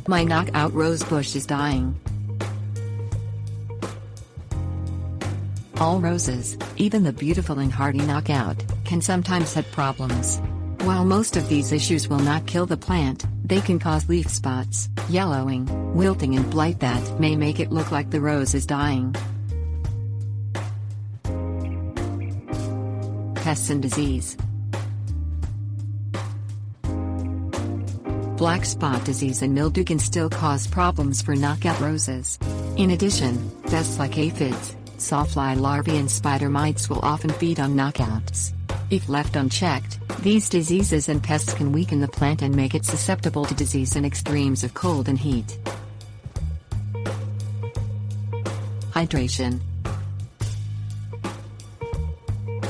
My knockout rose bush is dying. All roses, even the beautiful and hardy knockout, can sometimes have problems. While most of these issues will not kill the plant, they can cause leaf spots, yellowing, wilting and blight that may make it look like the rose is dying. Pests and disease. Black spot disease and mildew can still cause problems for knockout roses. In addition, pests like aphids, sawfly larvae and spider mites will often feed on knockouts. If left unchecked, these diseases and pests can weaken the plant and make it susceptible to disease in extremes of cold and heat. Hydration.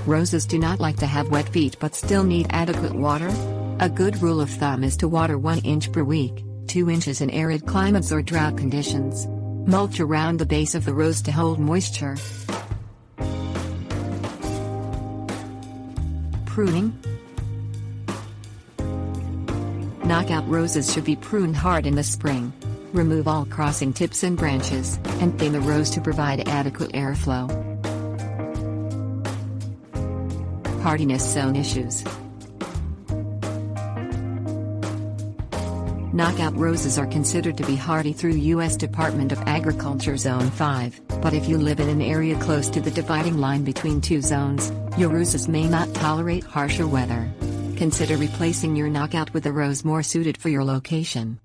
Roses do not like to have wet feet but still need adequate water. A good rule of thumb is to water 1 inch per week, 2 inches in arid climates or drought conditions. Mulch around the base of the rose to hold moisture. Pruning. Knockout roses should be pruned hard in the spring. Remove all crossing tips and branches, and thin the rose to provide adequate airflow. Hardiness zone issues. Knockout roses are considered to be hardy through U.S. Department of Agriculture Zone 5, but if you live in an area close to the dividing line between two zones, your roses may not tolerate harsher weather. Consider replacing your knockout with a rose more suited for your location.